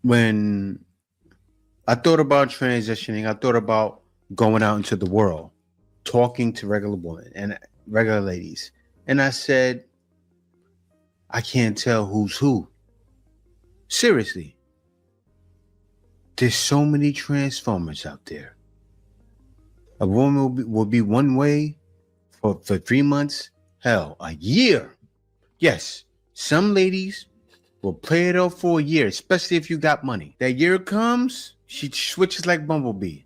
when I thought about transitioning, I thought about going out into the world, talking to regular women and regular ladies. And I said, I can't tell who's who. Seriously. There's so many transformers out there. A woman will be one way for 3 months, hell, a year. Yes, some ladies will play it off for a year, especially if you got money. That year comes, she switches like Bumblebee.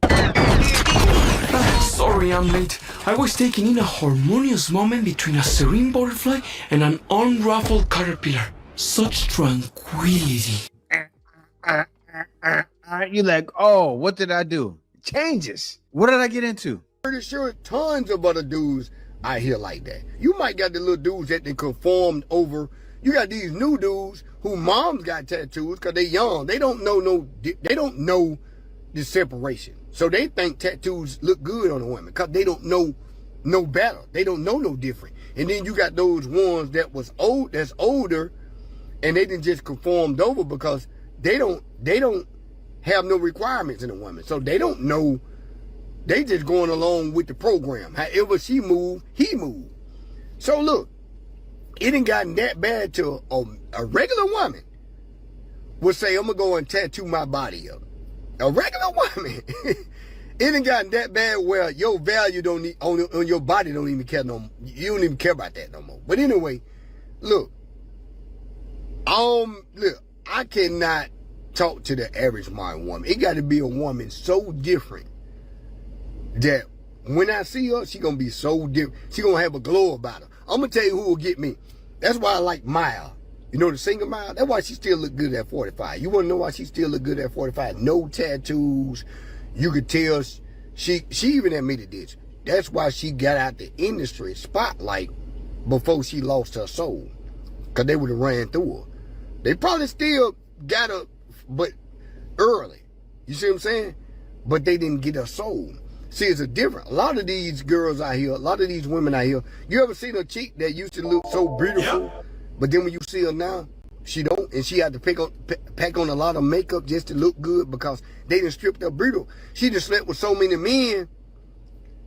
Sorry I'm late. I was taking in a harmonious moment between a serene butterfly and an unruffled caterpillar. Such tranquility. You're like, oh, what did I do? Changes. What did I get into? Pretty sure tons of other dudes out here like that. You might got the little dudes that they conformed over. You got these new dudes who moms got tattoos because they young. They don't know the separation. So they think tattoos look good on a woman because they don't know no better. They don't know no different. And then you got those ones that's older and they didn't just conformed over because they don't have no requirements in a woman. So they don't know. They just going along with the program. However she move, he move. So look, it ain't gotten that bad to a regular woman would say, I'm going to go and tattoo my body up. A regular woman. It ain't gotten that bad where your value don't need, on your body don't even care no more. You don't even care about that no more. But anyway, look, I cannot talk to the average modern woman. It got to be a woman so different that when I see her, she gonna be so different. She gonna have a glow about her. I'm gonna tell you who will get me. That's why I like Maya. You know the singer Maya? That's why she still look good at 45. You wanna know why she still look good at 45? No tattoos. You could tell she even admitted this. That's why she got out the industry spotlight before she lost her soul. Cause they would have ran through her. They probably still got her, but early. You see what I'm saying? But they didn't get her soul. See, it's a different. A lot of these girls out here, a lot of these women out here, you ever seen a chick that used to look so beautiful, but then when you see her now, she don't, and she had to pack on a lot of makeup just to look good because they didn't strip her brutal. She just slept with so many men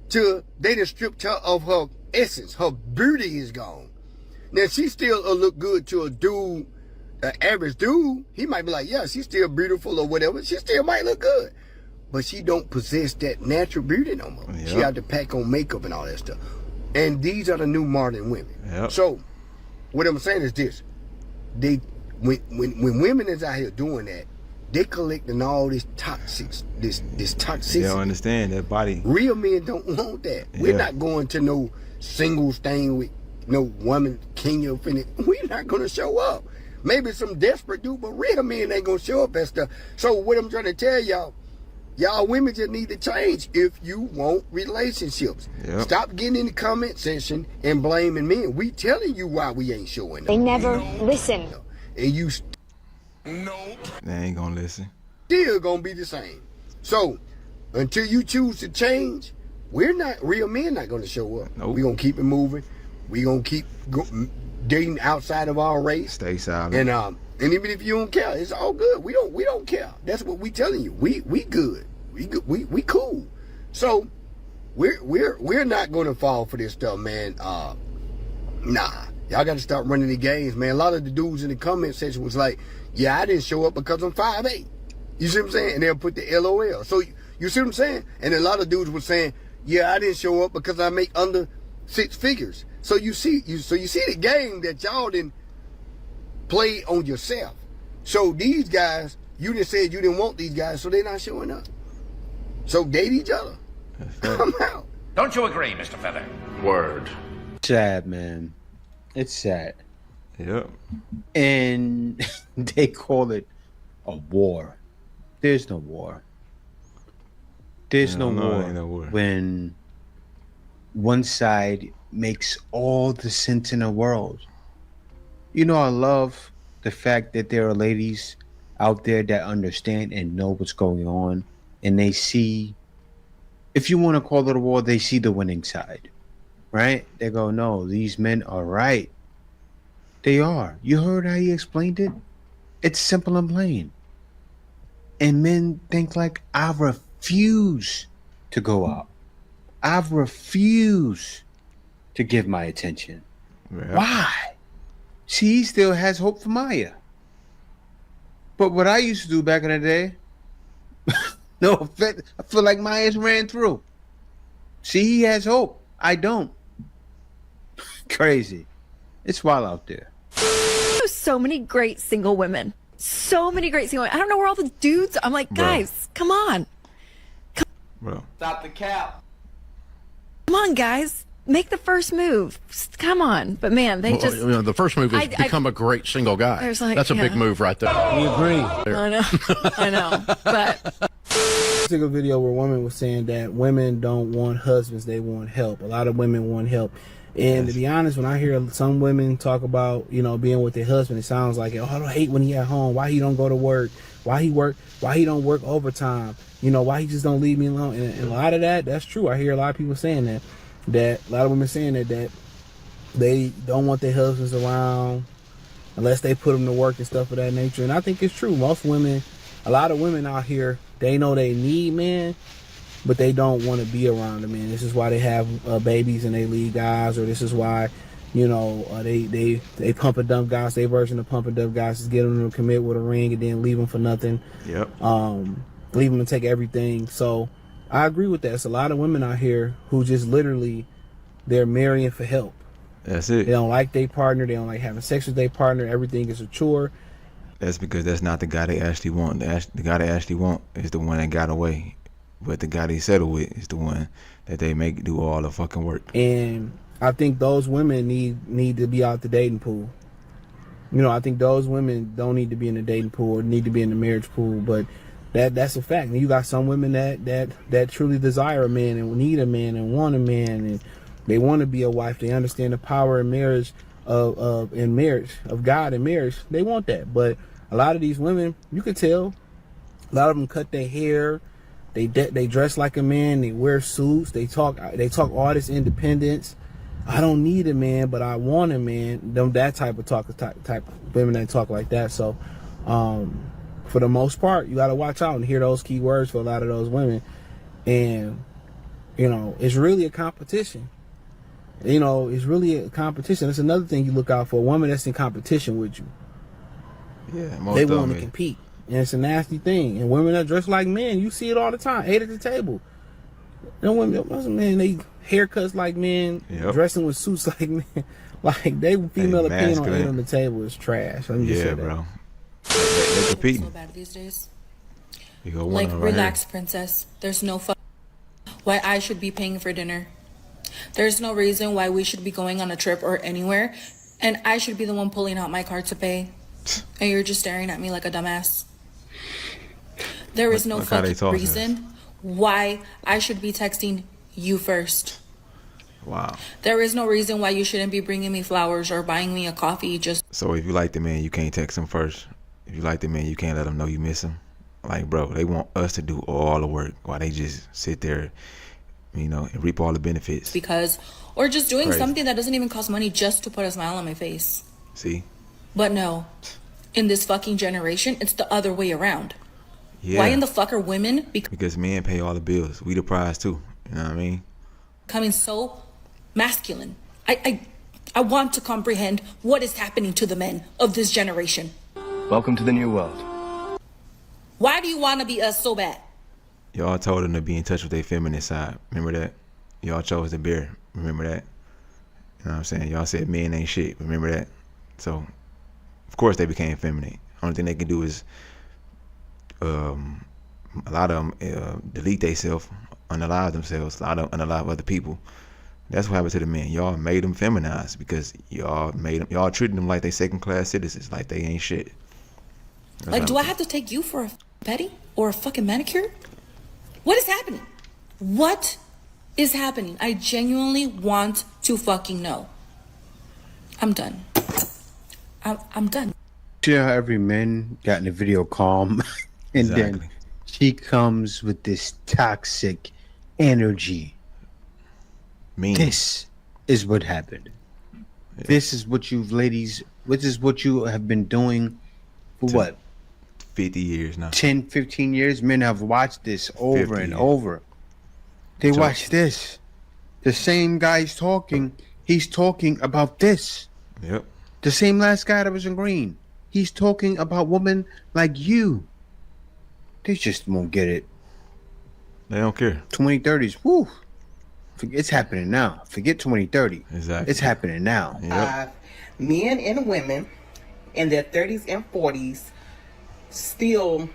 till they done stripped her of her essence. Her beauty is gone. Now, she still look good to a dude, an average dude. He might be like, yeah, she's still beautiful or whatever. She still might look good. But she don't possess that natural beauty no more. Yep. She had to pack on makeup and all that stuff. And these are the new modern women. Yep. So, what I'm saying is this. When women is out here doing that, they collecting all this toxicity. They don't understand that body. Real men don't want that. Yeah. We're not going to no singles thing with no woman king of it. We're not going to show up. Maybe some desperate dude, but real men ain't going to show up and stuff. So what I'm trying to tell y'all women just need to change if you want relationships. Yep. Stop getting in the comment section and blaming men. We telling you why we ain't showing up. They never listen. And you they ain't gonna listen. Still gonna be the same. So until you choose to change, real men not gonna show up. Nope. We gonna keep it moving. We gonna keep dating outside of our race. Stay silent. And even if you don't care, it's all good. We don't care. That's what we telling you. We good. We cool. So we're not gonna fall for this stuff, man. Nah. Y'all gotta start running the games, man. A lot of the dudes in the comment section was like, yeah, I didn't show up because I'm 5'8". You see what I'm saying? And they'll put the LOL. So you see what I'm saying? And a lot of dudes were saying, yeah, I didn't show up because I make under 6 figures. So you see the game that y'all didn't play on yourself. So these guys, you just said you didn't want these guys, so they're not showing up. So date each other. I'm out. Don't you agree, Mr. Feather? Word. Sad, man. It's sad. Yep. And they call it a war. There's no war. There's no war when one side makes all the sense in the world. You know, I love the fact that there are ladies out there that understand and know what's going on, and they see, if you want to call it a war, they see the winning side, right? They go, no, these men are right. They are. You heard how he explained it? It's simple and plain. And men think like I refuse to go out. I refuse to give my attention. Yeah. Why? See, he still has hope for Maya. But what I used to do back in the day, no offense, I feel like Maya's ran through. See, he has hope. I don't. Crazy. It's wild out there. So many great single women. So many great single women. I don't know where all the dudes. I'm like, Bro. guys, come on. Bro. Stop the cap. Come on, guys. Make the first move. Come on. But man, they just. You know, the first move is I- become a great single guy. There's like, That's a big yeah. move right there. I know. I know. But took a video where women was saying that women don't want husbands, they want help. A lot of women want help. And to be honest, when I hear some women talk about, you know, being with their husband, it sounds like, oh, I don't hate when he at home. Why he don't go to work? Why he don't work overtime? You know, why he just don't leave me alone? And a lot of that's true. I hear a lot of people saying that a lot of women saying that they don't want their husbands around unless they put them to work and stuff of that nature. And I think it's true. Most women, a lot of women out here, they know they need men, but they don't want to be around a man. This is why they have babies and they leave guys, or this is why, you know, they pump and dump guys. Their version of pump and dump guys is get them to commit with a ring and then leave them for nothing. Yep. Leave them to take everything. So I agree with that. It's a lot of women out here who just literally, they're marrying for help. That's it. They don't like their partner. They don't like having sex with their partner. Everything is a chore. That's because that's not the guy they actually want. The guy they actually want is the one that got away. But the guy they settle with is the one that they make do all the fucking work. And I think those women need to be out the dating pool. You know, I think those women don't need to be in the dating pool or need to be in the marriage pool. But that's a fact. And you got some women that truly desire a man and need a man and want a man, and they want to be a wife. They understand the power in marriage of God in marriage. They want that. But a lot of these women, you could tell, a lot of them cut their hair. They dress like a man. They wear suits. They talk all this independence. I don't need a man, but I want a man. That type of women that talk like that. So, for the most part, you got to watch out and hear those key words for a lot of those women. And, you know, it's really a competition. You know, it's really a competition. That's another thing you look out for. A woman that's in competition with you. Yeah, most They of want them to is. compete. And it's a nasty thing. And women that dress like men, you see it all the time. 8 at the table. You know, women, man, they haircuts like men, Yep. dressing with suits like men. Like, they female opinion on masculine. 8 on the table is trash. Let me just Yeah, say that. bro. They So competing. bad these days. You go one Like, of them right relax, princess. There's no why I should be paying for dinner. There's no reason why we should be going on a trip or anywhere, and I should be the one pulling out my card to pay. And you're just staring at me like a dumbass. There is no Look how they fucking talk to reason why I should be texting you first. here. Wow. There is no reason why you shouldn't be bringing me flowers or buying me a coffee just So if you like the man, you can't text him first. If you like the man, you can't let him know you miss him. Like, bro, they want us to do all the work while they just sit there, you know, and reap all the benefits. because, or just doing Crazy. something that doesn't even cost money just to put a smile on my face. See? But no, in this fucking generation, it's the other way around. Yeah. Why in the fuck are women Because men pay all the bills. We the prize too. You know what I mean? becoming so masculine? I want to comprehend what is happening to the men of this generation. Welcome to the new world. Why do you want to be us so bad? Y'all told them to be in touch with their feminine side. Remember that? Y'all chose the bear. Remember that? You know what I'm saying? Y'all said men ain't shit. Remember that? So, of course they became feminine. Only thing they can do is, a lot of them delete themselves, unalive themselves, a lot of them unalive other people. That's what happened to the men. Y'all made them feminized because y'all treating them like they second-class citizens, like they ain't shit. That's Like, what do I happened. have to take you for a petty or a fucking manicure? What is happening? What is happening? I genuinely want to fucking know. I'm done. I'm done. See how every man got in the video calm, and then Exactly. she comes with this toxic energy. Mean. This is what happened. This is what you ladies. This is what you have been doing for what? 50 years now. 10, 15 years, men have watched this over 50 and years. over. They Joe. watch this. The same guy's talking. He's talking about this. Yep. The same last guy that was in green. He's talking about women like you. They just won't get it. They don't care. 2030s. Woo. It's happening now. Forget 2030. Exactly. It's happening now. Yep. Men and women in their 30s and 40s still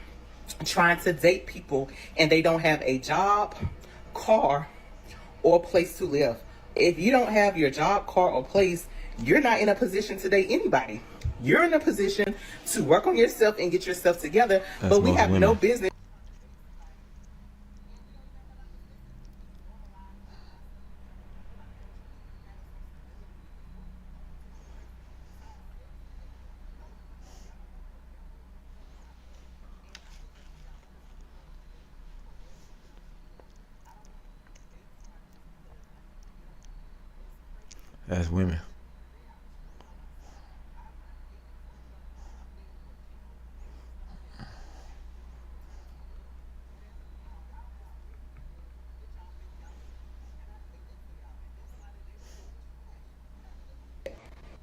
trying to date people, and they don't have a job, car, or place to live. If you don't have your job, car, or place, you're not in a position to date anybody. You're in a position to work on yourself and get yourself together, That's but we most have women. no business. As women.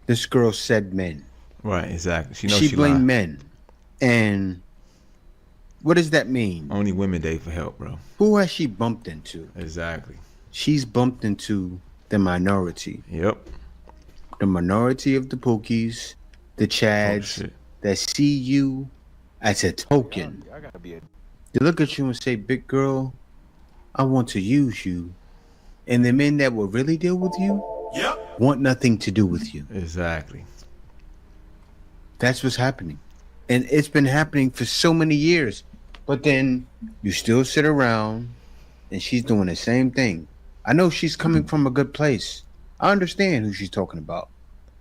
This girl said men. Right, exactly. She knows She she blamed lying. men. And what does that mean? Only women date for help, bro. Who has she bumped into? Exactly. She's bumped into the minority. Yep. The minority of the Pookies, the Chads, shit. that see you as a token. They look at you and say, big girl, I want to use you. And the men that will really deal with you want nothing to do with you. Exactly. That's what's happening. And it's been happening for so many years. But then you still sit around and she's doing the same thing. I know she's coming from a good place. I understand who she's talking about.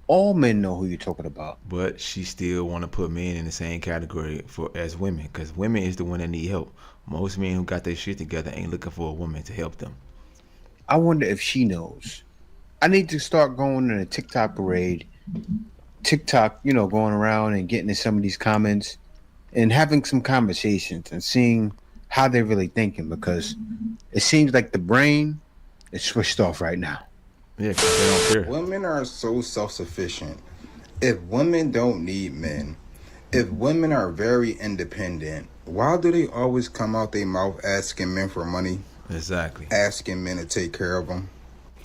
All men know who you're talking about. But she still want to put men in the same category as women, because women is the one that need help. Most men who got their shit together ain't looking for a woman to help them. I wonder if she knows. I need to start going in a TikTok parade. TikTok, going around and getting in some of these comments and having some conversations and seeing how they're really thinking, because it seems like the brain is switched off right now. Yeah, because they don't care. Women are so self-sufficient. If women don't need men, if women are very independent, why do they always come out their mouth asking men for money? Exactly. Asking men to take care of them?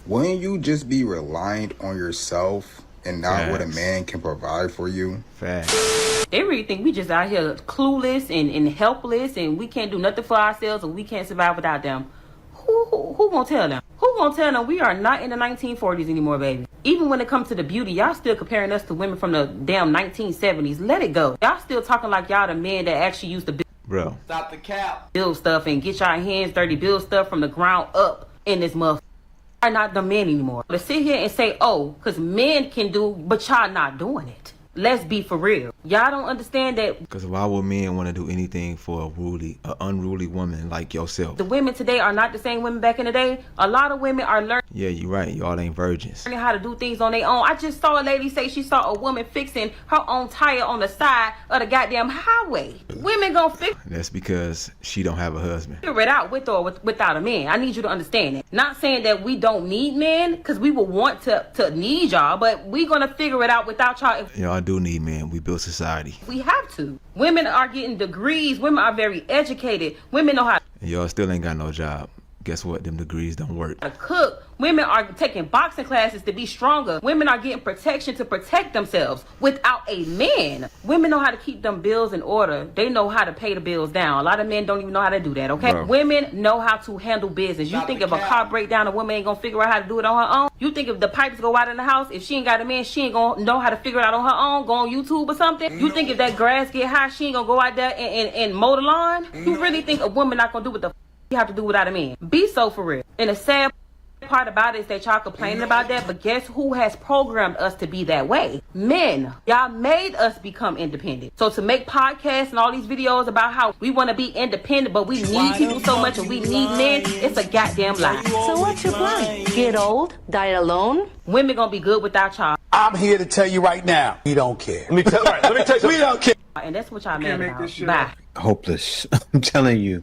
Wouldn't you just be reliant on yourself and not what a man can provide for you? Facts. They really think we just out here clueless and helpless, and we can't do nothing for ourselves, and we can't survive without them. Who gonna tell them? Who gonna tell them we are not in the 1940s anymore, baby? Even when it comes to the beauty, y'all still comparing us to women from the damn 1970s. Let it go. Y'all still talking like y'all the men that actually used to Bro. Stop the cap. build stuff and get y'all hands dirty, build stuff from the ground up in this motherfucker. Are not the men anymore. To sit here and say, oh, because men can do, but y'all not doing it. Let's be for real. Y'all don't understand that Because why would men want to do anything for an unruly woman like yourself? the women today are not the same women back in the day. A lot of women are learning Yeah, you're right. Y'all ain't virgins. how to do things on their own. I just saw a lady say she saw a woman fixing her own tire on the side of the goddamn highway. Women gonna figure That's because she don't have a husband. it out with or without a man. I need you to understand it. Not saying that we don't need men, because we will want to need y'all, but we gonna figure it out without y'all if Y'all do need men. We build society. we have to. Women are getting degrees. Women are very educated. Women know how And y'all still ain't got no job. Guess what? Them degrees don't work. to cook. Women are taking boxing classes to be stronger. Women are getting protection to protect themselves without a man. Women know how to keep them bills in order. They know how to pay the bills down. A lot of men don't even know how to do that, okay? Bro. Women know how to handle business. You think if a car break down, a woman ain't gonna figure out how to do it on her own? You think if the pipes go out in the house, if she ain't got a man, she ain't gonna know how to figure it out on her own, go on YouTube or something? You think if that grass get high, she ain't gonna go out there and mow the lawn? You really think a woman not gonna do what the you have to do without a man? Be so for real. And the sad part about it is that y'all complaining about that, but guess who has programmed us to be that way? Men. Y'all made us become independent. So to make podcasts and all these videos about how we want to be independent, but we need people so much and we need men, it's a goddamn lie. So what's your plan? Get old? Die alone? Women gonna be good without y'all. I'm here to tell you right now, we don't care. Let me tell you, we don't care. And that's what y'all mad about. Bye. Hopeless. I'm telling you,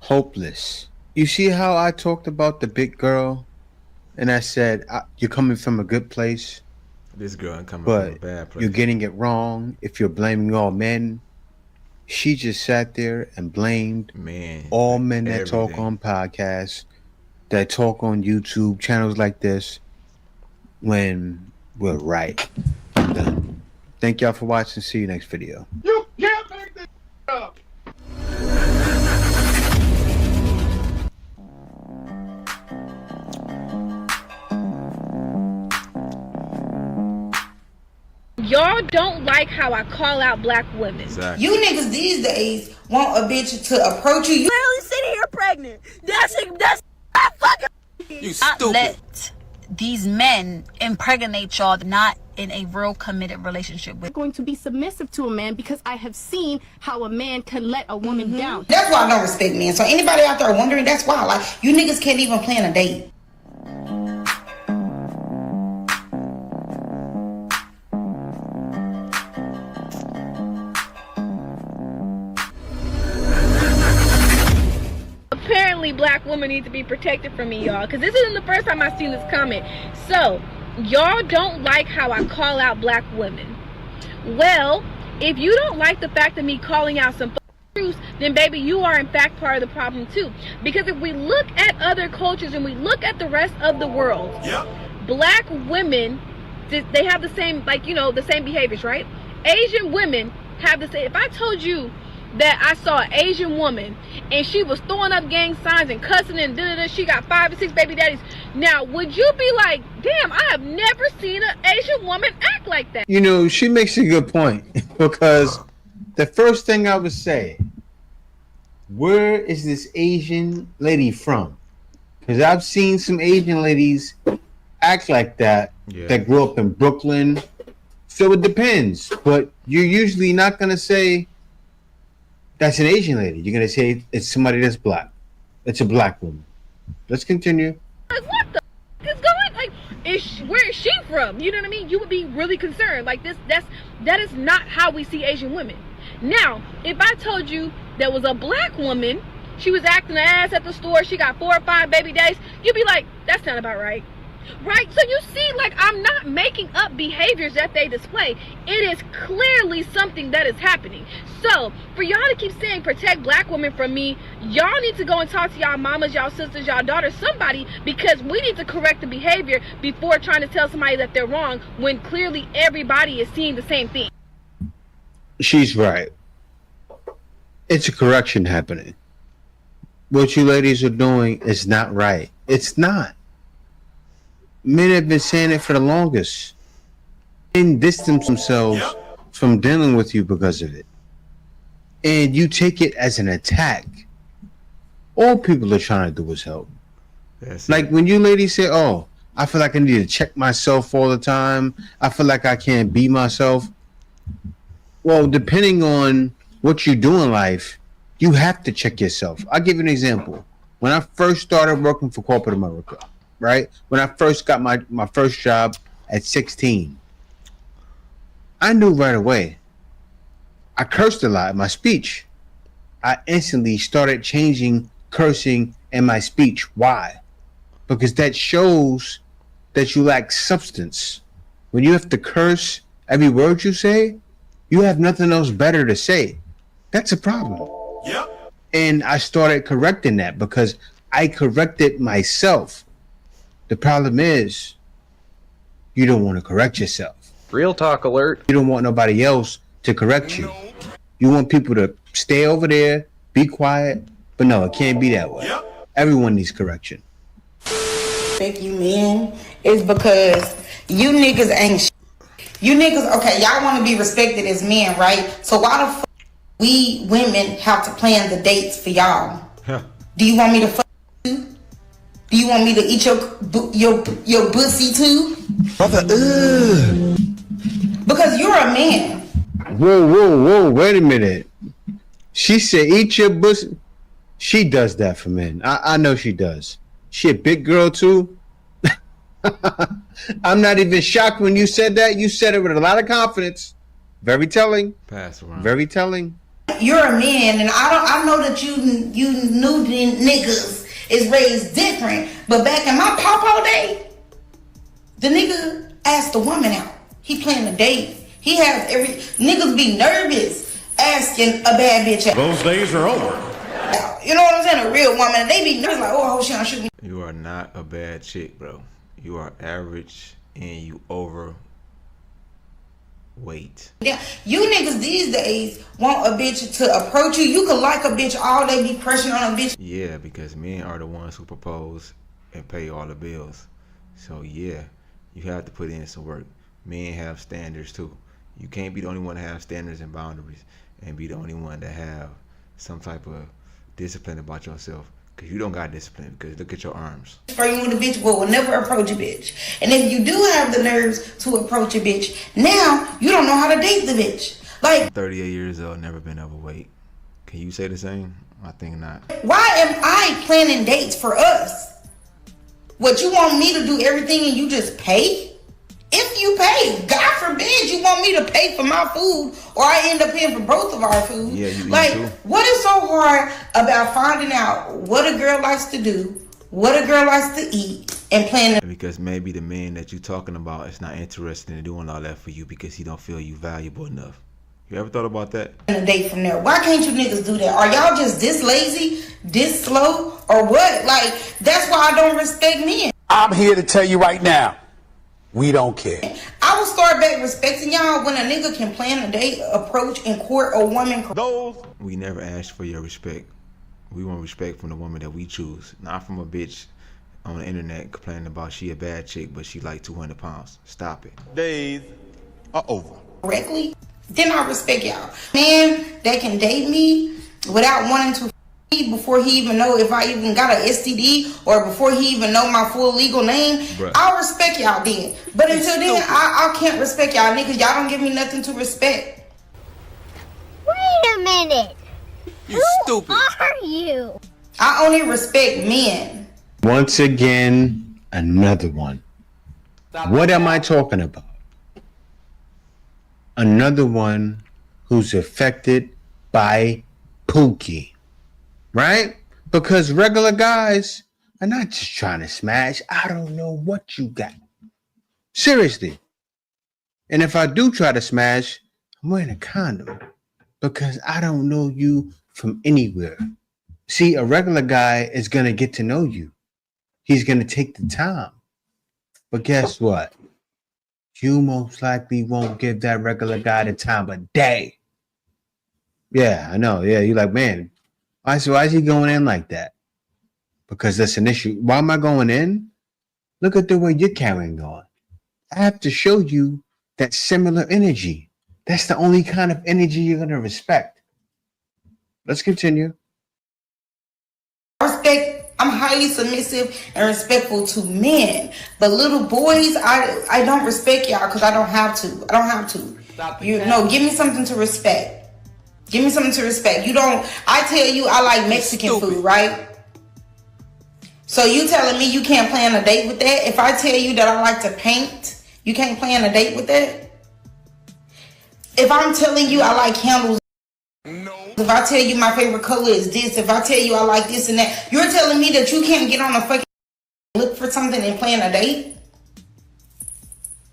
hopeless. You see how I talked about the big girl, and I said you're coming from a good place. This girl ain't coming but from a bad place. You're getting it wrong if you're blaming all men. She just sat there and blamed all men that talk on podcasts, that talk on YouTube channels like this, when we're right. I'm done. Thank y'all for watching. See you next video. You can't make this up. Y'all don't like how I call out black women. Exactly. You niggas these days want a bitch to approach you. You literally sitting here pregnant. That's fucking. You stupid. Let these men impregnate y'all, not in a real committed relationship with. I'm going to be submissive to a man because I have seen how a man can let a woman down. That's why I don't respect men. So anybody out there wondering, that's why. Like, you niggas can't even plan a date. Apparently black women need to be protected from me, y'all, because this isn't the first time I've seen this comment. So y'all don't like how I call out black women. Well, if you don't like the fact of me calling out some truths, then baby, you are in fact part of the problem too. Because if we look at other cultures and we look at the rest of the world, black women, they have the same, like, you know, the same behaviors, right? Asian women have the same. If I told you that I saw an Asian woman and she was throwing up gang signs and cussing and she got 5 to 6 baby daddies, now would you be like, damn, I have never seen an Asian woman act like that? You know, she makes a good point, because the first thing I would say, where is this Asian lady from? Because I've seen some Asian ladies act like that, that grew up in Brooklyn. So it depends, but you're usually not going to say that's an Asian lady. You're going to say it's somebody that's black. It's a black woman. Let's continue. Like, what the is going? Like, where is she from? You know what I mean? You would be really concerned. Like, that is not how we see Asian women. Now, if I told you there was a black woman, she was acting her ass at the store, she got 4 or 5 baby daddies, you'd be like, that's not about right. Right? So you see, like, I'm not making up behaviors that they display. It is clearly something that is happening. So for y'all to keep saying protect black women from me, y'all need to go and talk to y'all mamas, y'all sisters, y'all daughters, somebody, because we need to correct the behavior before trying to tell somebody that they're wrong when clearly everybody is seeing the same thing. She's right. It's a correction happening. What you ladies are doing is not right. It's not. Men have been saying it for the longest. Men distance themselves from dealing with you because of it. And you take it as an attack. All people are trying to do is help. Like when you ladies say, oh, I feel like I need to check myself all the time. I feel like I can't be myself. Well, depending on what you do in life, you have to check yourself. I'll give you an example. When I first started working for corporate America, right? When I first got my first job at 16, I knew right away. I cursed a lot in my speech. I instantly started changing cursing in my speech. Why? Because that shows that you lack substance. When you have to curse every word you say, you have nothing else better to say. That's a problem. Yep. And I started correcting that because I corrected myself. The problem is, you don't want to correct yourself. Real talk alert. You don't want nobody else to correct you. You want people to stay over there, be quiet, but no, it can't be that way. Yep. Everyone needs correction. Respect you men is because you niggas ain't shit. You niggas, okay, y'all want to be respected as men, right? So why the fuck we women have to plan the dates for y'all? Do you want me to fuck you? Do you want me to eat your pussy too? Brother, Because you're a man. Whoa, wait a minute. She said eat your pussy. She does that for men. I know she does. She a big girl too. I'm not even shocked when you said that. You said it with a lot of confidence. Very telling. Pass around. Very telling. You're a man, and I know that you knew niggas is raised different, but back in my papa day, the nigga asked the woman out. He planned a date. He has niggas be nervous asking a bad bitch out. Those days are over. You know what I'm saying? A real woman, they be nervous like, oh, I hope she don't shoot me. You are not a bad chick, bro. You are average and you overweight. Yeah, you niggas these days want a bitch to approach you. You can like a bitch all day, be pressuring on a bitch. Yeah, because men are the ones who propose and pay all the bills. So yeah, you have to put in some work. Men have standards too. You can't be the only one to have standards and boundaries and be the only one to have some type of discipline about yourself. Because you don't got discipline. Because look at your arms. Flirting with a bitch but will never approach a bitch. And if you do have the nerves to approach a bitch, now you don't know how to date the bitch. Like, 38 years old, never been overweight. Can you say the same? I think not. why am I planning dates for us? What, you want me to do everything and you just pay? If you pay, God forbid you want me to pay for my food or I end up paying for both of our food. Yeah, you like, too. what is so hard about finding out what a girl likes to do, what a girl likes to eat, and planning? Because maybe the man that you're talking about is not interested in doing all that for you because he don't feel you valuable enough. You ever thought about that? A date from there. Why can't you niggas do that? Are y'all just this lazy, this slow, or what? Like, that's why I don't respect men. I'm here to tell you right now, we don't care. I will start back respecting y'all when a nigga can plan a date, approach, and court a woman. We never asked for your respect. We want respect from the woman that we choose, not from a bitch on the internet complaining about she a bad chick, but she like 200 pounds. Stop it. Days are over. Correctly, then I respect y'all. Man that can date me without wanting to me before he even know if I even got an STD or before he even know my full legal name, Bruh. I'll respect y'all then. But until then, I can't respect y'all niggas. Y'all don't give me nothing to respect. Wait a minute. You stupid. Who are you? I only respect men. Once again, another one. What am I talking about? Another one who's affected by Pookie. Right? Because regular guys are not just trying to smash. I don't know what you got. Seriously. And if I do try to smash, I'm wearing a condom. Because I don't know you from anywhere. See, a regular guy is going to get to know you. He's going to take the time. But guess what? You most likely won't give that regular guy the time of day. Yeah, I know. Yeah, you're like, man, why is he going in like that? Because that's an issue. Why am I going in? Look at the way you're carrying on. I have to show you that similar energy. That's the only kind of energy you're going to respect. Let's continue. I'm highly submissive and respectful to men. But little boys, I don't respect y'all because I don't have to. Give me something to respect. Give me something to respect. I tell you I like Mexican food, right? So you telling me you can't plan a date with that? If I tell you that I like to paint, you can't plan a date with that? If I'm telling you I like candles, if I tell you my favorite color is this, if I tell you I like this and that, you're telling me that you can't get on a fucking look for something and plan a date?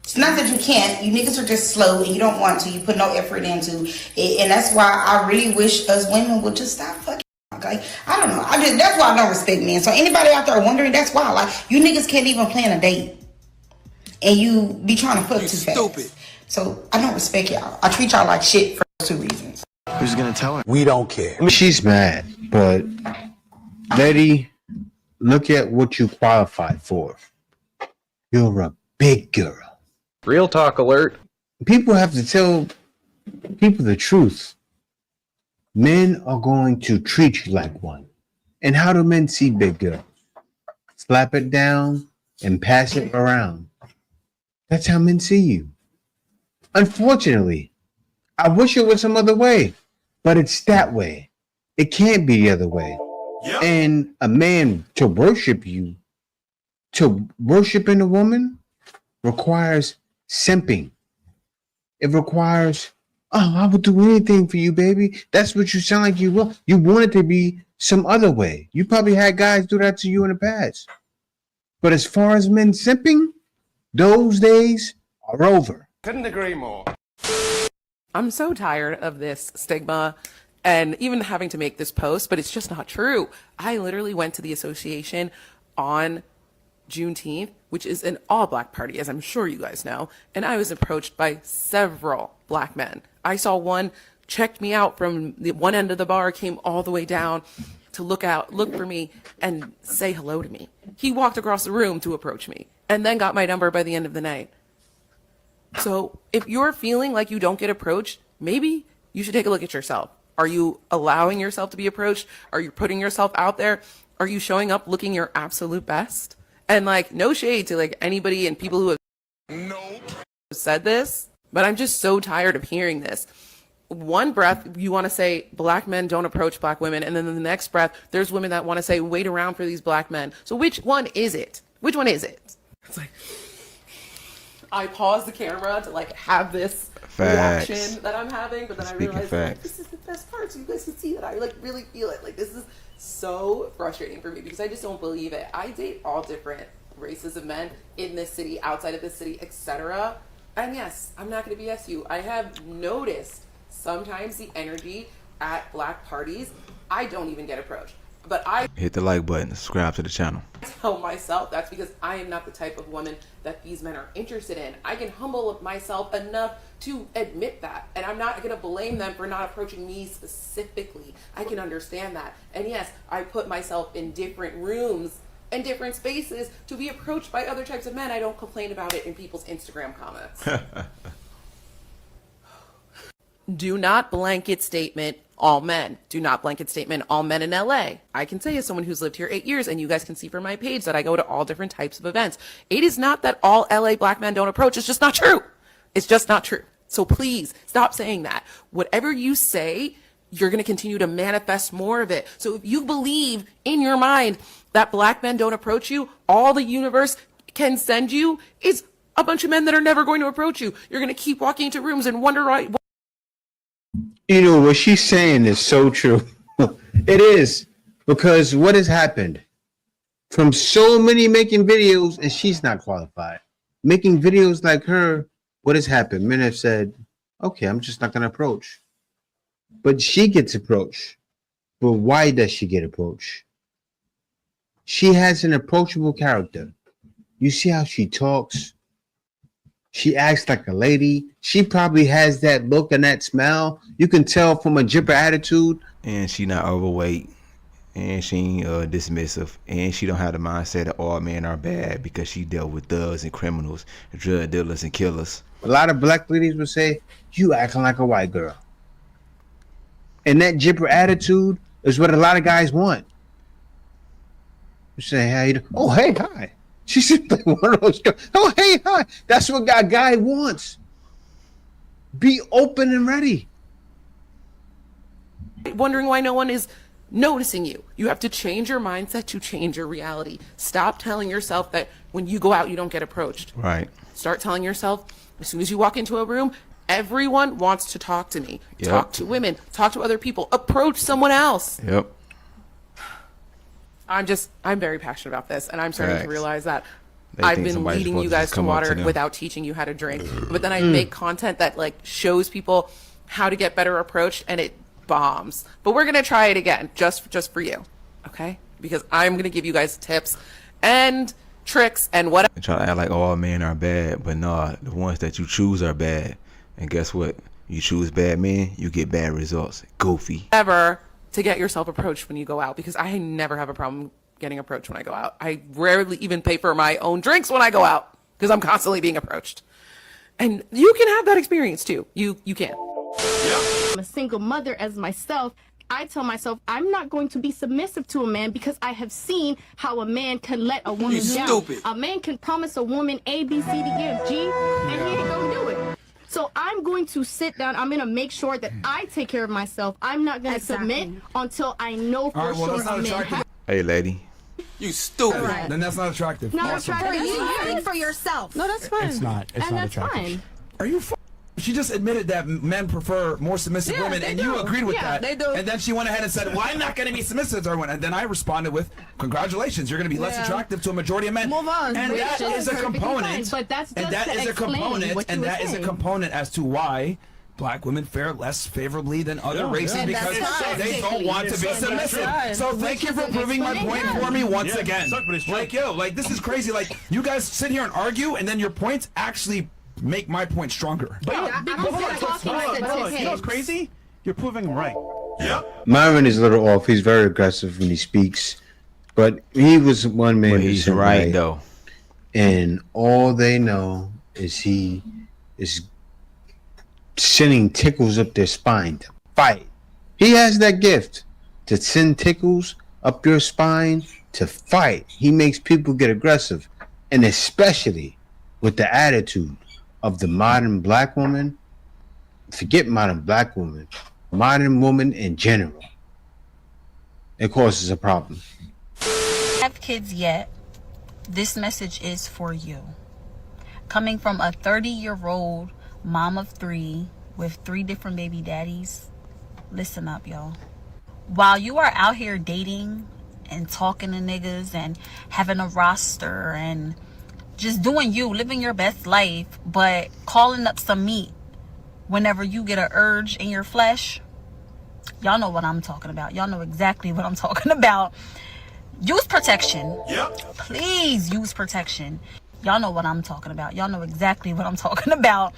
It's not that you can't. You niggas are just slow and you don't want to. You put no effort into it. And that's why I really wish us women would just stop fucking. Okay? I don't know. That's why I don't respect men. So anybody out there wondering, that's why. Like, you niggas can't even plan a date. And you be trying to fuck too fast. Stupid. So I don't respect y'all. I treat y'all like shit for 2 reasons. Who's gonna tell her? We don't care. She's mad, but lady, look at what you qualified for. You're a big girl. Real talk alert. People have to tell people the truth. Men are going to treat you like one. And how do men see big girls? Slap it down and pass it around. That's how men see you. Unfortunately, I wish it was some other way, but it's that way. It can't be the other way. Yep. And a man to worship you, to worship in a woman, requires simping. It requires Oh, I would do anything for you, baby. That's what you sound like you will. You want it to be some other way. You probably had guys do that to you in the past. But as far as men simping, those days are over. Couldn't agree more. I'm so tired of this stigma and even having to make this post, but it's just not true. I literally went to the association on Juneteenth, which is an all-black party, as I'm sure you guys know, and I was approached by several black men. I saw one checked me out from the one end of the bar, came all the way down to look for me and say hello to me. He walked across the room to approach me and then got my number by the end of the night. So if you're feeling like you don't get approached, maybe you should take a look at yourself. Are you allowing yourself to be approached? Are you putting yourself out there? Are you showing up looking your absolute best? And like, no shade to like anybody and people who have said this, but I'm just so tired of hearing this. One breath, you want to say black men don't approach black women. And then in the next breath, there's women that want to say, wait around for these black men. So which one is it? Which one is it? It's like, I pause the camera to like have this reaction that I'm having, but then I realize like, this is the best part, so you guys can see that I like really feel it. Like this is so frustrating for me because I just don't believe it. I date all different races of men in this city, outside of this city, etc. And yes, I'm not going to BS you. I have noticed sometimes the energy at black parties, I don't even get approached. But I hit the like button, subscribe to the channel. Tell myself that's because I am not the type of woman that these men are interested in. I can humble myself enough to admit that. And I'm not going to blame them for not approaching me specifically. I can understand that. And yes, I put myself in different rooms and different spaces to be approached by other types of men. I don't complain about it in people's Instagram comments. Do not blanket statement all men. Do not blanket statement all men in LA. I can say as someone who's lived here 8 years, and you guys can see from my page that I go to all different types of events. It is not that all LA black men don't approach. It's just not true. It's just not true. So please stop saying that. Whatever you say, you're going to continue to manifest more of it. So if you believe in your mind that black men don't approach you, all the universe can send you is a bunch of men that are never going to approach you. You're going to keep walking into rooms and wonder why. You know, what she's saying is so true. It is. Because what has happened? From so many making videos, and she's not qualified. Making videos like her, what has happened? Men have said, okay, I'm just not going to approach. But she gets approached. But why does she get approached? She has an approachable character. You see how she talks? She acts like a lady. She probably has that look and that smell. You can tell from a jipper attitude. And she not overweight. And she ain't dismissive. And she don't have the mindset that all men are bad because she dealt with thugs and criminals, and drug dealers and killers. A lot of black ladies would say, you acting like a white girl. And that jipper attitude is what a lot of guys want. You say, how you doing? Oh, hey, hi. She's like one of those girls. Oh, hey, hi. That's what a guy wants. Be open and ready. Wondering why no one is noticing you. You have to change your mindset to change your reality. Stop telling yourself that when you go out, you don't get approached. Right. Start telling yourself, as soon as you walk into a room, everyone wants to talk to me. Yep. Talk to women. Talk to other people. Approach someone else. Yep. I'm very passionate about this, and I'm starting to realize that They I've think been somebody's leading supposed you to guys just to come up to water them. without teaching you how to drink. But then I make content that like shows people how to get better approached, and it bombs. But we're gonna try it again, just for you, okay? Because I'm gonna give you guys tips and tricks and whatever. They try to act like all men are bad, but nah, the ones that you choose are bad. And guess what? You choose bad men, you get bad results. Goofy. To get yourself approached when you go out, because I never have a problem getting approached when I go out. I rarely even pay for my own drinks when I go out because I'm constantly being approached. And you can have that experience too. You can. I'm a single mother as myself. I tell myself I'm not going to be submissive to a man because I have seen how a man can let a woman down. Stupid. A man can promise a woman A, B, C, D, E, F, G, and he ain't gonna do it. So I'm going to sit down. I'm going to make sure that I take care of myself. I'm not going to submit until I know for sure a man has. Hey, lady. You stupid. Right. Then that's not attractive. Not Awesome. attractive. For you, for yourself. No, that's fine. It's not and that's attractive. fine. Are you She just admitted that men prefer more submissive women, and you agreed with that. They do. And then she went ahead and said, well, I'm not going to be submissive to everyone. And then I responded with, congratulations, you're going to be less attractive to a majority of men. Move on. And that is a component. But that's just a component as to why black women fare less favorably than other races because they don't want to be submissive. So thank you for proving my point for me once again. Like, yo, like, this is crazy. Like, you guys sit here and argue, and then your points actually make my point stronger. But you know what's crazy? You're proving him right. Yep. Myron is a little off. He's very aggressive when he speaks, but he was 1 million He's right though. And all they know is he is sending tickles up their spine to fight. He has that gift to send tickles up your spine to fight. He makes people get aggressive, and especially with the attitude of the modern black woman. Forget modern black woman, modern woman in general. It causes a problem. Have kids yet? This message is for you. Coming from a 30-year-old mom of 3 with 3 different baby daddies, listen up, y'all. While you are out here dating and talking to niggas and having a roster and just doing you, living your best life, but calling up some meat whenever you get an urge in your flesh, y'all know what I'm talking about. Y'all know exactly what I'm talking about. Use protection. Yep. Please use protection. Y'all know what I'm talking about. Y'all know exactly what I'm talking about.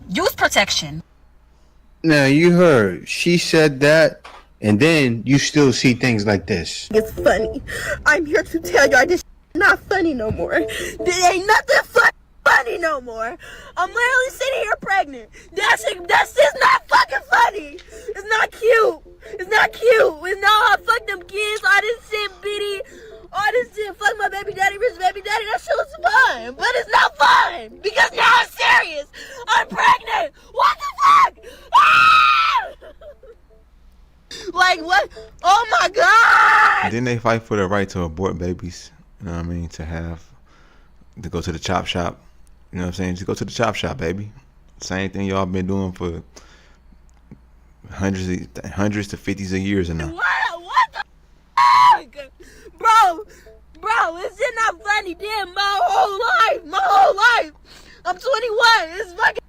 Use protection. Now, you heard. She said that, and then you still see things like this. It's funny. I'm here to tell y'all this not funny no more. There ain't nothing funny no more. I'm literally sitting here pregnant. That's just not fucking funny. It's not cute. It's not cute. It's not. I fuck them kids. I didn't sit bitty. I didn't sit fuck my baby daddy, rich baby daddy. That shit was fun, but it's not fun because now I'm serious. I'm pregnant. What the fuck? Ah! Like what? Oh my god! Didn't they fight for the right to abort babies? You know what I mean? To go to the chop shop. You know what I'm saying? Just go to the chop shop, baby. Same thing y'all been doing for hundreds to 50s of years now. What the fuck? Bro, it's just not funny. Damn, my whole life. I'm 21. It's fucking,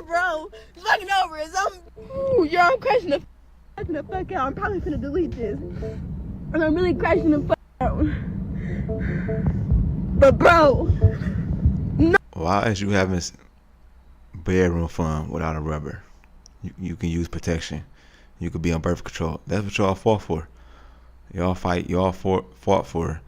bro. It's fucking over. I'm crashing the fuck out. I'm probably finna delete this. And I'm really crashing the fuck out. But bro, no. Why is you having bedroom fun without a rubber? You can use protection. You could be on birth control. That's what y'all fought for. Y'all fought for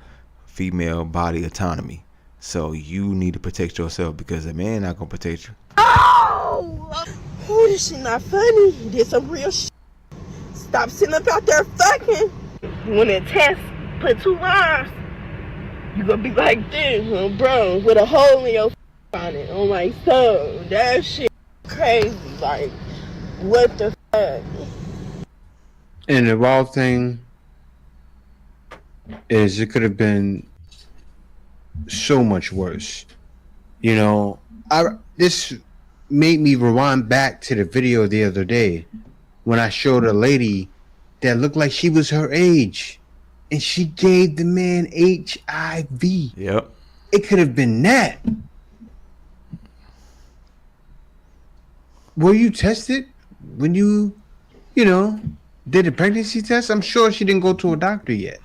female body autonomy. So you need to protect yourself because a man not gonna protect you. Oh, this shit not funny. You did some real shit. Stop sitting up out there fucking. When it test, put 2 arms. You gonna be like this, huh, bro, with a hole in your on it. On my soul. That shit crazy. Like, what the fuck? And the wild thing is it could have been so much worse. You know, this made me rewind back to the video the other day when I showed a lady that looked like she was her age. And she gave the man HIV. Yep. It could have been that. Were you tested when you did a pregnancy test? I'm sure she didn't go to a doctor yet.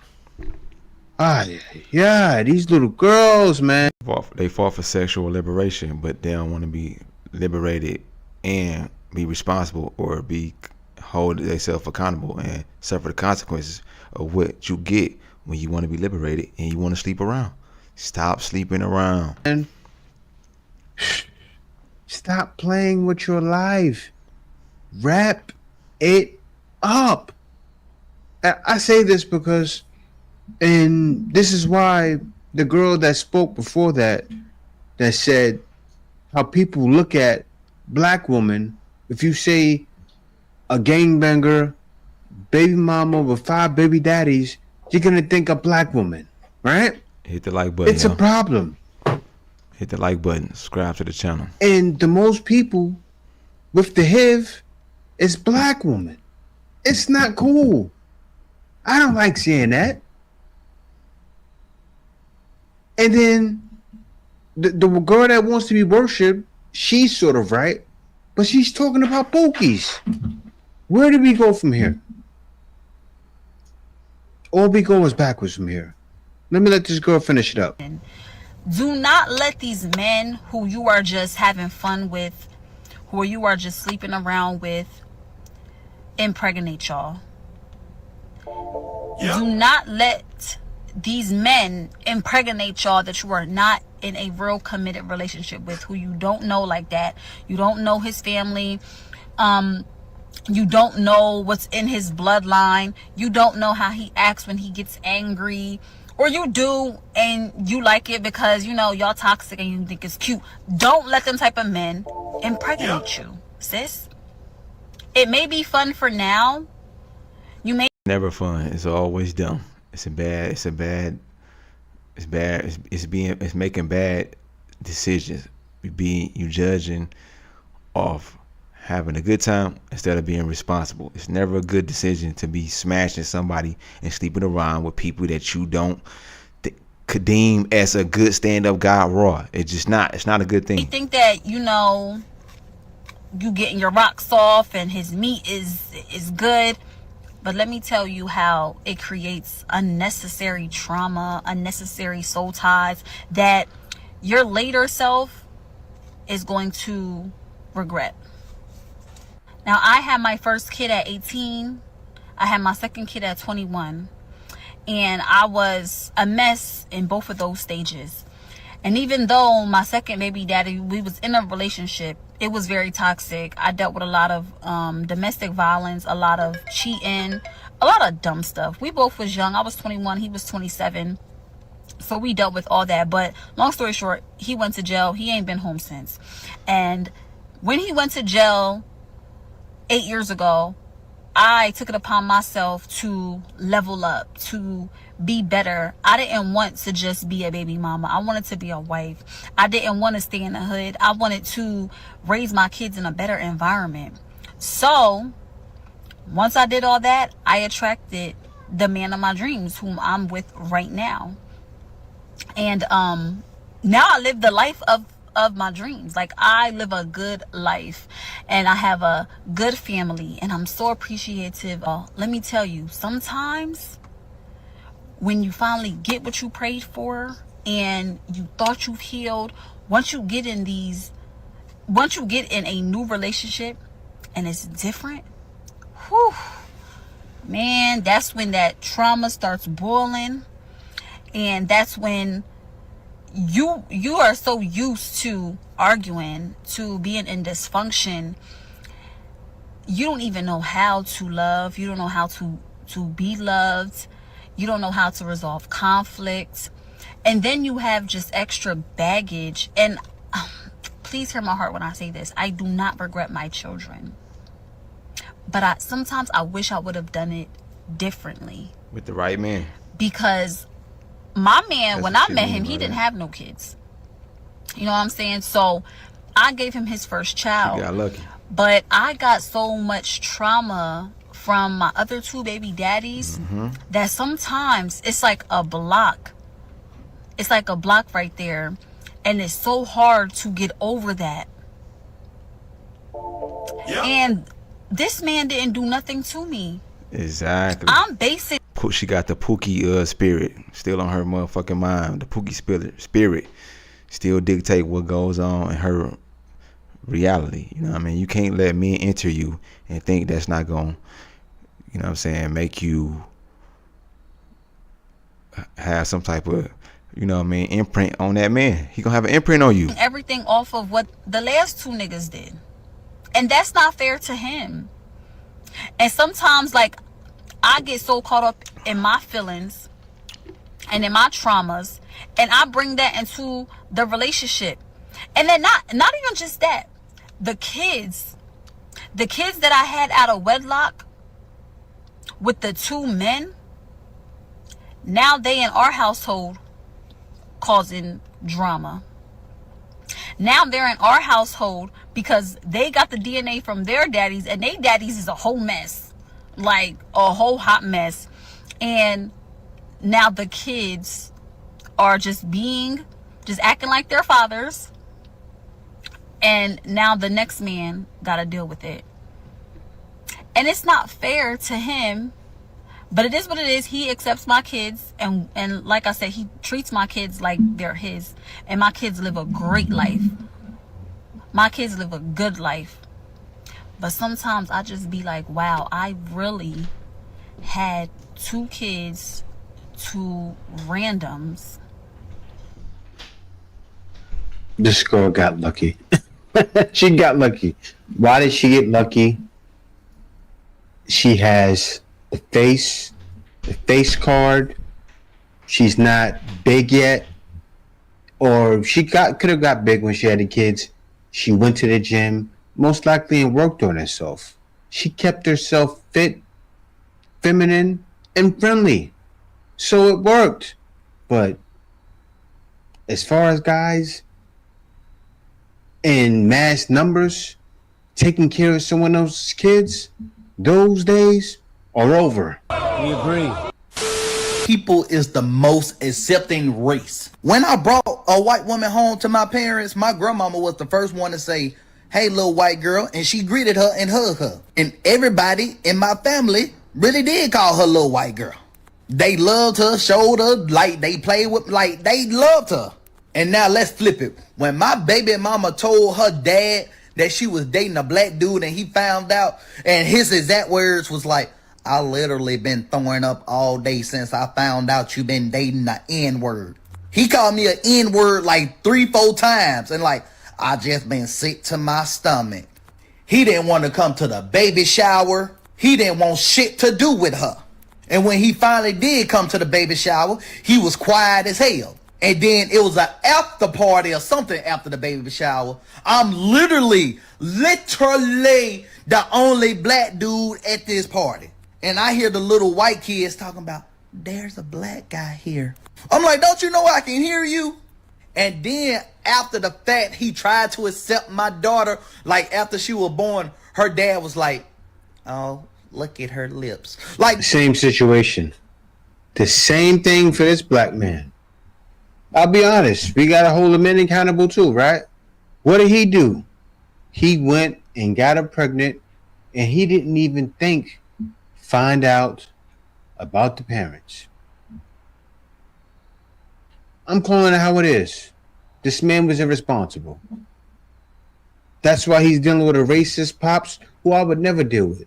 Yeah, these little girls, man. They fought for sexual liberation, but they don't want to be liberated and be responsible or hold themselves accountable and suffer the consequences of what you get when you want to be liberated and you want to sleep around. Stop sleeping around. And stop playing with your life. Wrap it up. I say this because, and this is why the girl that spoke before that said how people look at black women, if you say a gangbanger, baby mama with 5 baby daddies, you're gonna think a black woman, right? Hit the like button. It's a problem. Hit the like button. Subscribe to the channel. And the most people with the HIV is black woman. It's not cool. I don't like seeing that. And then the girl that wants to be worshipped, she's sort of right, but she's talking about bookies. Where do we go from here? All we go is backwards from here. Let me let this girl finish it up. Do not let these men who you are just having fun with, who you are just sleeping around with, impregnate y'all. Do not let these men impregnate y'all that you are not in a real committed relationship with, who you don't know like that. You don't know his family. You don't know what's in his bloodline. You don't know how he acts when he gets angry. Or you do and you like it because, you know, y'all toxic and you think it's cute. Don't let them type of men impregnate you, sis. It may be fun for now. You may Never fun. It's always dumb. It's making bad decisions. You judging off having a good time instead of being responsible. It's never a good decision to be smashing somebody and sleeping around with people that you don't deem as a good stand-up guy raw. It's not a good thing. You think that, you know, you getting your rocks off and his meat is good, but let me tell you how it creates unnecessary trauma, unnecessary soul ties that your later self is going to regret. Now, I had my first kid at 18. I had my second kid at 21. And I was a mess in both of those stages. And even though my second baby daddy, we was in a relationship, it was very toxic. I dealt with a lot of domestic violence, a lot of cheating, a lot of dumb stuff. We both was young. I was 21. He was 27. So we dealt with all that. But long story short, he went to jail. He ain't been home since. And when he went to jail 8 years ago, I took it upon myself to level up, to be better. I didn't want to just be a baby mama. I wanted to be a wife. I didn't want to stay in the hood. I wanted to raise my kids in a better environment. So once I did all that, I attracted the man of my dreams, whom I'm with right now. And now I live the life of my dreams. Like, I live a good life and I have a good family and I'm so appreciative. Let me tell you, sometimes when you finally get what you prayed for and you thought you've healed, once you get in a new relationship and it's different, whew, man, that's when that trauma starts boiling. And that's when you are so used to arguing, to being in dysfunction, you don't even know how to love. You don't know how to be loved. You don't know how to resolve conflict. And then you have just extra baggage. And please hear my heart when I say this. I do not regret my children. But sometimes I wish I would have done it differently. With the right man. Because my man, when I met him, he didn't have no kids. You know what I'm saying? So I gave him his first child. You got lucky. But I got so much trauma from my other two baby daddies that sometimes it's like a block. It's like a block right there. And it's so hard to get over that. Yep. And this man didn't do nothing to me. Exactly. I'm basic. She got the Pookie spirit still on her motherfucking mind. The Pookie spirit still dictate what goes on in her reality. You know what I mean? You can't let men enter you and think that's not going, you know what I'm saying, make you have some type of, you know what I mean, imprint on that man. He gonna have an imprint on you. Everything off of what the last two niggas did. And that's not fair to him. And sometimes, like, I get so caught up in my feelings and in my traumas, and I bring that into the relationship. And then not even just that, the kids that I had out of wedlock with the two men, now they in our household causing drama. Now they're in our household because they got the DNA from their daddies, and their daddies is a whole mess, like a whole hot mess. And now the kids are just acting like their fathers, and now the next man got to deal with it. And it's not fair to him, but it is what it is. He accepts my kids, and like I said, he treats my kids like they're his, and my kids live a great life. My kids live a good life. But sometimes I just be like, wow, I really had 2 kids to randoms. This girl got lucky. She got lucky. Why did she get lucky? She has the face card. She's not big yet. Or she could have got big when she had the kids. She went to the gym, most likely, and worked on herself. She kept herself fit, feminine, and friendly. So it worked. But as far as guys in mass numbers taking care of someone else's kids, those days are over. We agree. People is the most accepting race. When I brought a white woman home to my parents, my grandmama was the first one to say, "Hey, little white girl," and she greeted her and hugged her. And everybody in my family really did call her little white girl. They loved her, showed her, like they played with, like they loved her. And now let's flip it. When my baby mama told her dad that she was dating a black dude and he found out, and his exact words was like, "I literally been throwing up all day since I found out you been dating the N-word." He called me an N-word like 3-4 times, and like, I just been sick to my stomach. He didn't want to come to the baby shower. He didn't want shit to do with her. And when he finally did come to the baby shower, he was quiet as hell. And then it was an after party or something after the baby shower. I'm literally the only black dude at this party. And I hear the little white kids talking about, "There's a black guy here." I'm like, "Don't you know I can hear you?" And then after the fact, he tried to accept my daughter. Like after she was born, her dad was like, "Oh, look at her lips." Like, same situation. The same thing for this black man. I'll be honest, we gotta hold the men accountable too, right? What did he do? He went and got her pregnant, and he didn't even find out about the parents. I'm calling it how it is. This man was irresponsible. That's why he's dealing with a racist pops who I would never deal with.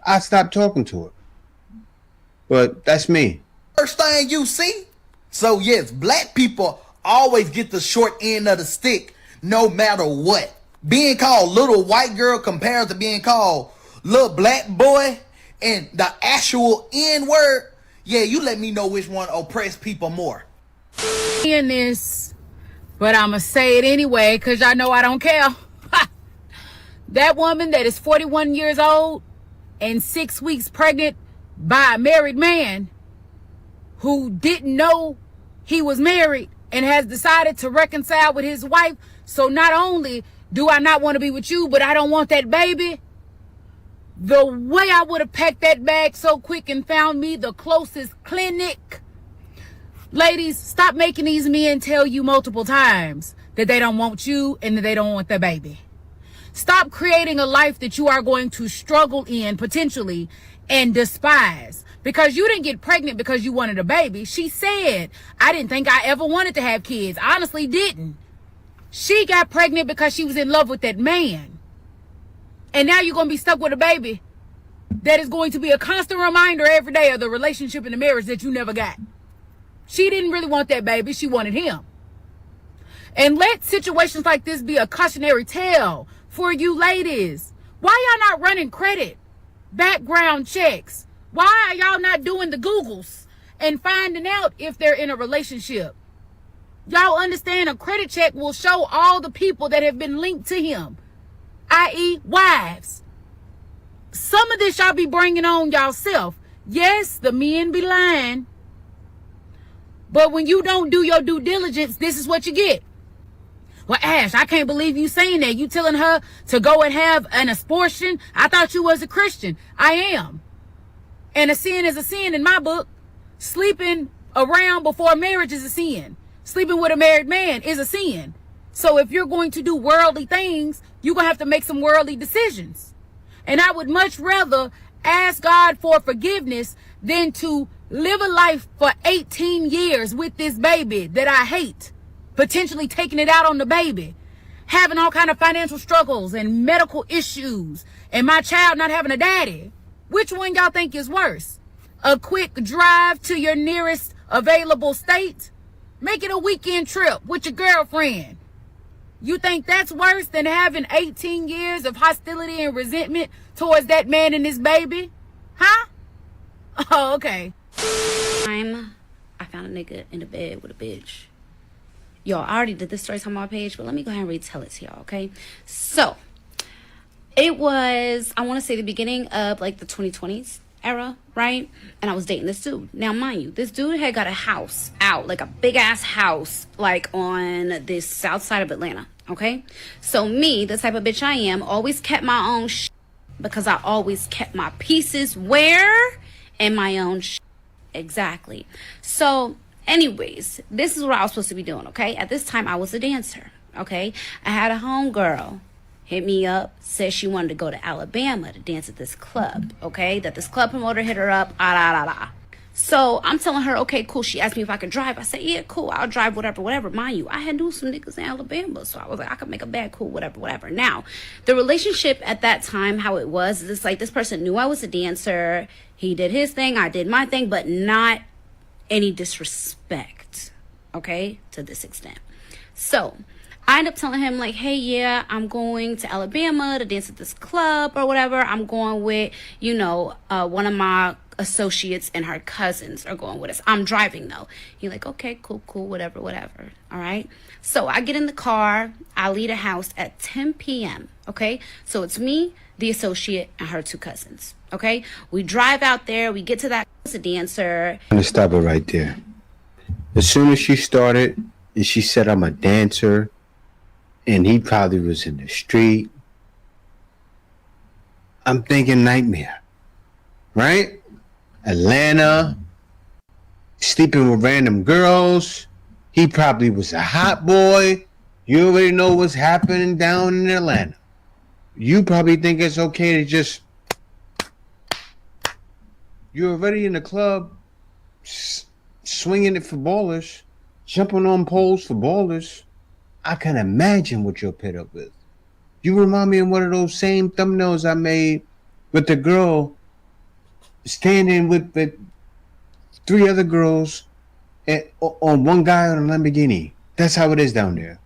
I stopped talking to her. But that's me. First thing you see. So yes, black people always get the short end of the stick no matter what. Being called little white girl compared to being called little black boy and the actual N-word, yeah, you let me know which one oppress people more. In this, but I'ma say it anyway because y'all know I don't care. That woman that is 41 years old and 6 weeks pregnant by a married man who didn't know he was married and has decided to reconcile with his wife. So not only do I not want to be with you, but I don't want that baby. The way I would have packed that bag so quick and found me the closest clinic. Ladies, stop making these men tell you multiple times that they don't want you and that they don't want the baby. Stop creating a life that you are going to struggle in potentially and despise. Because you didn't get pregnant because you wanted a baby. She said, "I didn't think I ever wanted to have kids." Honestly, didn't. She got pregnant because she was in love with that man. And now you're going to be stuck with a baby that is going to be a constant reminder every day of the relationship and the marriage that you never got. She didn't really want that baby. She wanted him. And let situations like this be a cautionary tale for you ladies. Why y'all not running credit, background checks? Why are y'all not doing the Googles and finding out if they're in a relationship? Y'all understand a credit check will show all the people that have been linked to him, i.e. wives. Some of this y'all be bringing on y'allself. Yes, the men be lying. But when you don't do your due diligence, this is what you get. Well, Ash, I can't believe you saying that. You telling her to go and have an abortion? I thought you was a Christian. I am. And a sin is a sin in my book. Sleeping around before marriage is a sin. Sleeping with a married man is a sin. So if you're going to do worldly things, you're going to have to make some worldly decisions. And I would much rather ask God for forgiveness than to live a life for 18 years with this baby that I hate, potentially taking it out on the baby, having all kind of financial struggles and medical issues, and my child not having a daddy. Which one y'all think is worse? A quick drive to your nearest available state? Make it a weekend trip with your girlfriend. You think that's worse than having 18 years of hostility and resentment towards that man and his baby? Huh? Oh, okay. I found a nigga in the bed with a bitch. Y'all, I already did this story on my page, but let me go ahead and retell it to y'all, okay? So, it was, I want to say the beginning of like the 2020s era, right? And I was dating this dude. Now, mind you, this dude had got a house out, like a big ass house, like on this south side of Atlanta, okay? So me, the type of bitch I am, always kept my own shit because I always kept my pieces where? In my own shit. Exactly. So, anyways, this is what I was supposed to be doing, okay? At this time, I was a dancer, okay? I had a homegirl hit me up, said she wanted to go to Alabama to dance at this club, okay? That this club promoter hit her up, So I'm telling her, okay, cool. She asked me if I could drive. I said, yeah, cool. I'll drive, whatever. Mind you, I had knew some niggas in Alabama, so I was like, I could make a bad, cool, whatever. Now, the relationship at that time, how it was, is like this person knew I was a dancer. He did his thing, I did my thing, but not any disrespect, okay, to this extent. So I ended up telling him, like, hey, yeah, I'm going to Alabama to dance at this club or whatever. I'm going with, one of my associates and her cousins are going with us. I'm driving, though. You're like, okay, cool, whatever. All right. So I get in the car. I leave the house at 10 p.m. Okay. So it's me, the associate, and her two cousins. Okay. We drive out there. We get to that dancer. I'm going to stop it right there. As soon as she started and she said, I'm a dancer, and he probably was in the street, I'm thinking nightmare, right? Atlanta, sleeping with random girls. He probably was a hot boy. You already know what's happening down in Atlanta. You probably think it's okay to just, you're already in the club, swinging it for ballers, jumping on poles for ballers. I can imagine what you're pit up with. You remind me of one of those same thumbnails I made with the girl standing with three other girls on one guy on a Lamborghini. That's how it is down there.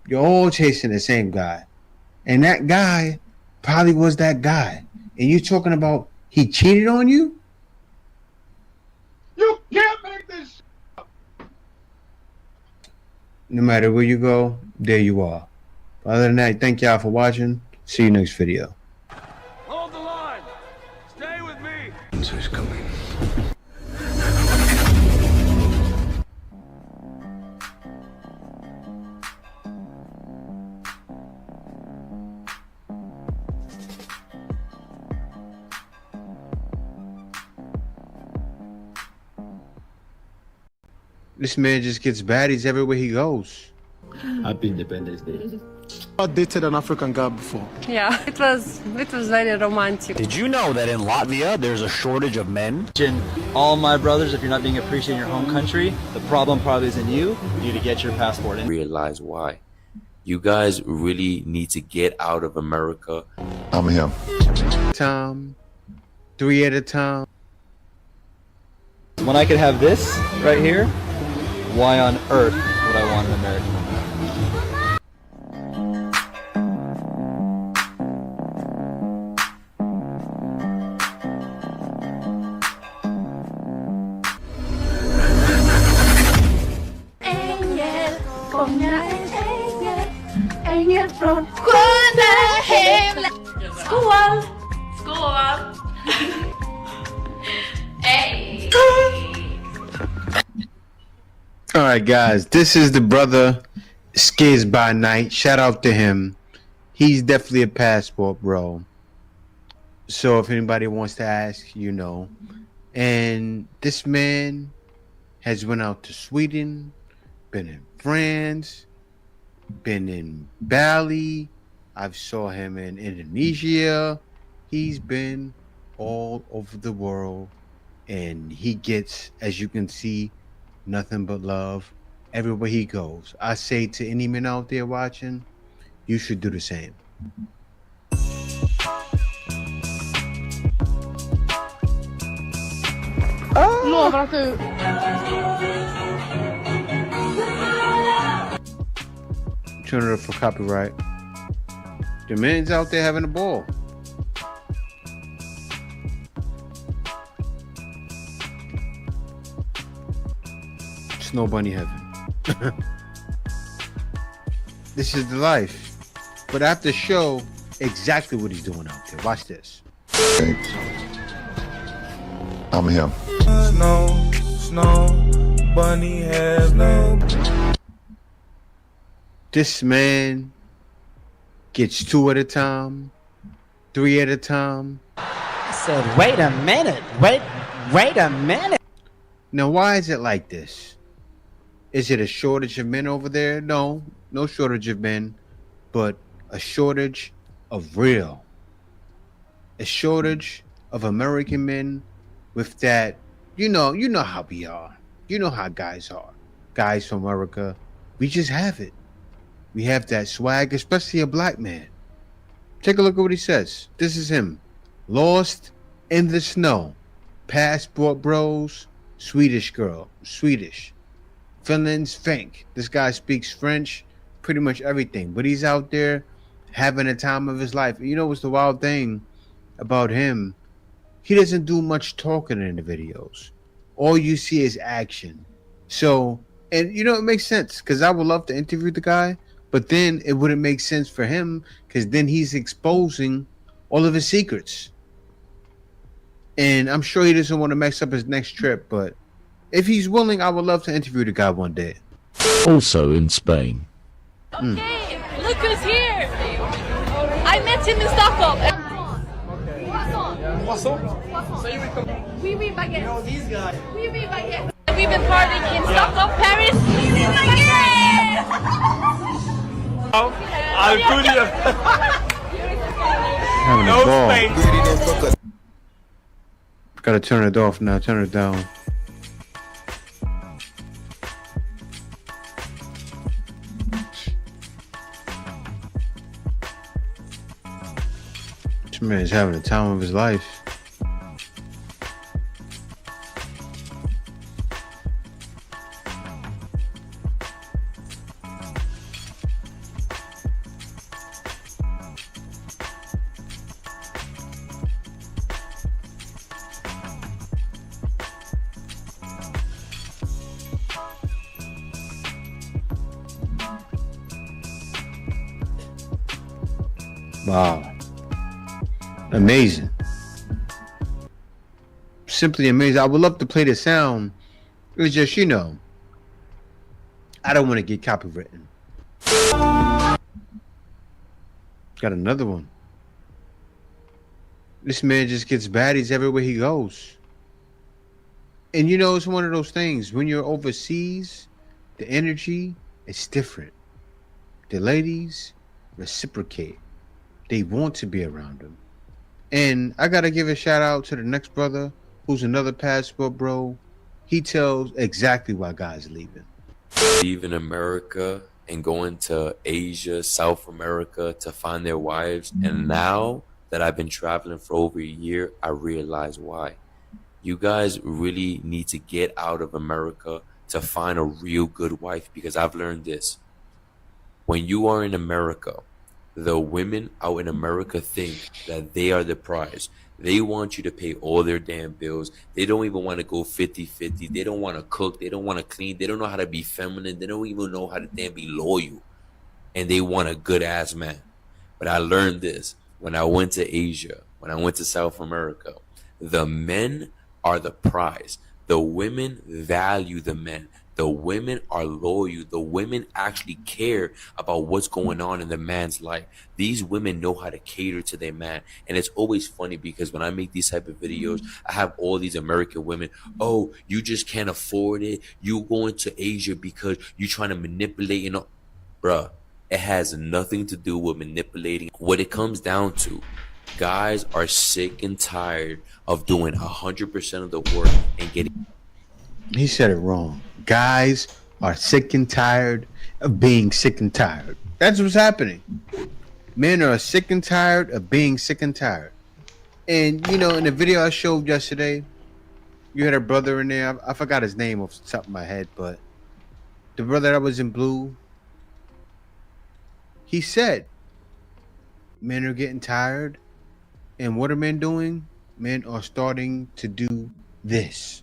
You're all chasing the same guy. And that guy probably was that guy. And you're talking about he cheated on you? You can't make this up. No matter where you go, there you are. Other than that, thank y'all for watching. See you next video. Hold the line. Stay with me. Answer's coming. This man just gets baddies everywhere he goes. Happy Independence Day. I dated an African guy before. Yeah, it was very romantic. Did you know that in Latvia there's a shortage of men? All my brothers, if you're not being appreciated in your home country, the problem probably isn't you. You need to get your passport in. Realize why. You guys really need to get out of America. I'm him. Time. 3 at a time. When I could have this right here, why on earth would I want an American woman? Från sjunde himlen. Skål! Skål! Hey! All right, guys, this is the brother Skiz by night. Shout out to him. He's definitely a passport bro. So if anybody wants to ask, you know. And this man has went out to Sweden, been in France, been in Bali. I've saw him in Indonesia. He's been all over the world, and he gets, as you can see, nothing but love everywhere he goes. I say to any men out there watching, you should do the same. Lovar att du... Turn it up for copyright. The men's out there having a ball. Snow bunny heaven. This is the life. But I have to show exactly what he's doing out there. Watch this. I'm him. Snow bunny heaven. This man gets 2 at a time, 3 at a time. I said, wait a minute. Wait a minute. Now, why is it like this? Is it a shortage of men over there? No shortage of men, but a shortage of real. A shortage of American men with that, you know how we are. You know how guys are. Guys from America, we just have it. We have that swag, especially a black man. Take a look at what he says. This is him. Lost in the snow. Passport bros. Swedish girl. Swedish. Finland's Fink. This guy speaks French. Pretty much everything. But he's out there having the time of his life. You know what's the wild thing about him? He doesn't do much talking in the videos. All you see is action. So, and it makes sense because I would love to interview the guy. But then it wouldn't make sense for him because then he's exposing all of his secrets. And I'm sure he doesn't want to mess up his next trip. But if he's willing, I would love to interview the guy one day. Also in Spain. Okay, look who's here. I met him in Stockholm. Oui, baguette. You know these guys. Oui, baguette. We've been partying in Stockholm, Paris. Oui, baguette. I'm Having no a ball. space. Gotta turn it off now. Turn it down. This man's having the time of his life. Wow. Amazing. Simply amazing. I would love to play the sound. It's just, I don't want to get copywritten. Got another one. This man just gets baddies everywhere he goes. And it's one of those things. When you're overseas, the energy is different. The ladies reciprocate. They want to be around him. And I got to give a shout out to the next brother, who's another passport bro. He tells exactly why guys are leaving. Leaving America and going to Asia, South America to find their wives. And now that I've been traveling for over a year, I realize why. You guys really need to get out of America to find a real good wife, because I've learned this. When you are in America, the women out in America think that they are the prize. They want you to pay all their damn bills. They don't even want to go 50-50. They don't want to cook. They don't want to clean. They don't know how to be feminine. They don't even know how to damn be loyal. And they want a good ass man. But I learned this when I went to Asia, when I went to South America. The men are the prize. The women value the men. The women are loyal. The women actually care about what's going on in the man's life. These women know how to cater to their man. And it's always funny because when I make these type of videos, I have all these American women. Oh, you just can't afford it. You going to Asia because you're trying to manipulate. You know, bruh, it has nothing to do with manipulating. What it comes down to, guys are sick and tired of doing 100% of the work and getting. He said it wrong. Guys are sick and tired of being sick and tired. That's what's happening. Men are sick and tired of being sick and tired. And, you know, in the video I showed yesterday, you had a brother in there. I forgot his name off the top of my head, but the brother that was in blue, he said, men are getting tired. And what are men doing? Men are starting to do this.